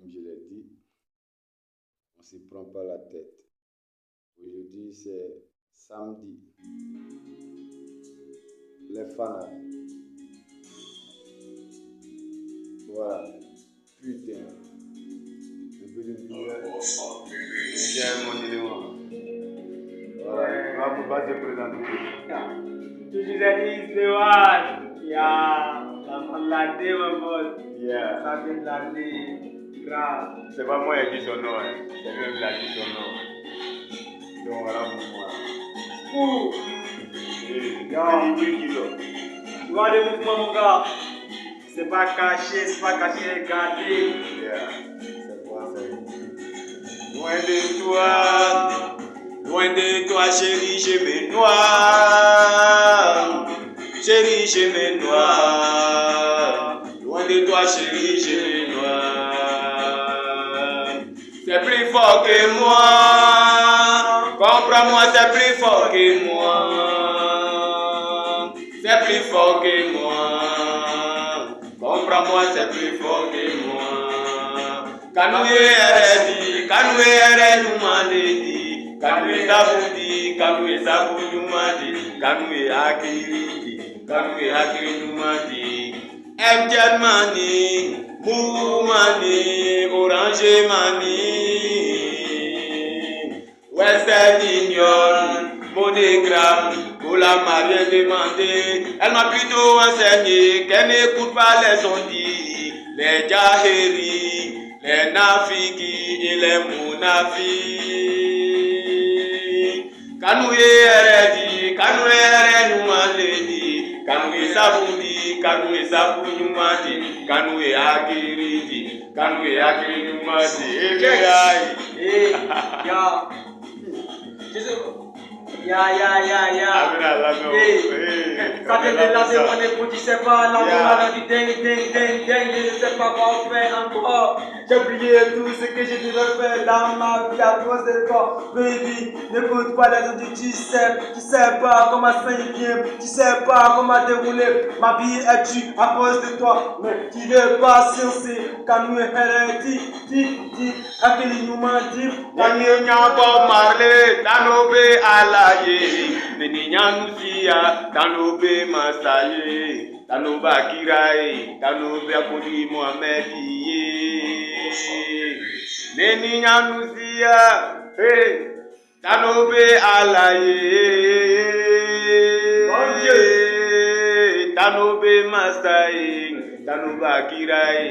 comme je l'ai dit, on ne s'y prend pas la tête. Aujourd'hui, c'est samedi. Les fanats. Voilà. Putain. Un peu de bière. J'aime mon élément. Voilà. On va pas te présenter. Tu disais the one. Yeah. La D, mon boss. Yeah. Ça vient de la D. Grave. C'est pas moi qui ai dit son nom, hein. C'est lui qui a dit son nom. Donc voilà pour moi. Ouh. Et Yo. il kilo. Tu vois les mouvements, mon gars? C'est pas caché, regardez. Yeah. C'est quoi ça? Loin de toi, chérie, je me noie. Chérie, je me noie. Loin de toi, chérie, je me noie. C'est plus fort que moi. Comprends-moi, c'est plus fort que moi. C'est plus fort que moi. Comprends-moi, c'est plus fort que moi. Kanoué eredi, kanoué eredu mandedi, kanoué sabudi, kanoué sabudu mandi, kanoué akiridi, kanoué akiridu mandi. MTN mani, Mou mani, Orange mani, Western Union, MoneyGram, pour la mariée demandée. Elle m'a plutôt enseigné qu'elle n'écoute pas les ondits, les jaheri, les nafiki et les munafi. Kanouye eredi, kanouye eredu maledi, kanouye sabudi, kanouye sabudu mandi, kanouye akiridi, kanouye akiridu mandi. Hey, yo. Yeah. Hey. Ça vient de la demande pour tu sais pas, la demande du ding, je ne sais pas quoi faire encore. J'ai oublié tout ce que j'ai dû refaire dans ma vie à cause de toi, baby. N'écoute pas les autres, tu sais pas comment ça y vient, tu sais pas comment dérouler. Ma vie est tue à cause de toi, mais tu veux pas sciencer. Quand nous hérédits, Akili nous m'a dit, Bob Marley, Tanobe Alaye, Nenianusia, Tanobe Masaye, Tanoba Kirae, Tanobe Akodi Mohamed, Nenianusia, Tanobe Alaye, Tanobe Masaye, Tanoba Kirae,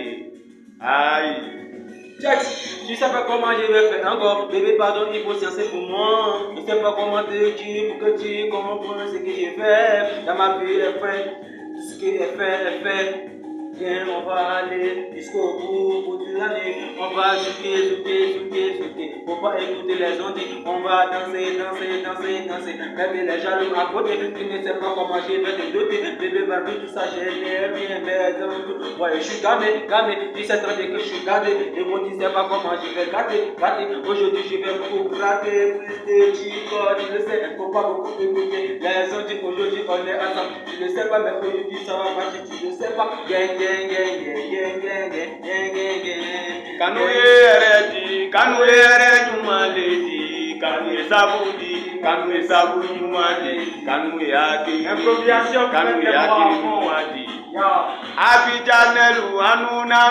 aïe. Check, tu sais pas comment je vais faire encore. Bébé, pardon, il faut sciencer pour moi. Je sais pas comment te dire pour que tu comprennes ce que j'ai fait. Dans ma vie, elle fait ce qu'elle fait. Viens, on va aller jusqu'au bout pour toute l'année. On va zouker. Faut pas écouter les ondits. On va danser. Même les jaloux à côté. Tu ne sais pas comment je vais te doter. Bébé, Barbie, tout ça, je n'ai rien mais dans tout. Ouais, je suis gamé. 17 ans dès que je suis gardé. Et moi, tu sais pas comment je vais gâter. Aujourd'hui, je vais beaucoup gratter. Plus de chicots, tu le sais. Faut pas beaucoup écouter. Les ondits, aujourd'hui, on est ensemble. Tu ne sais pas, mais aujourd'hui, ça va marcher. Tu ne sais pas. Gang. Kanouye eredi maledi, kanouye sabudi mandi, kanouye akiri mandi. Abidjanelu anu na.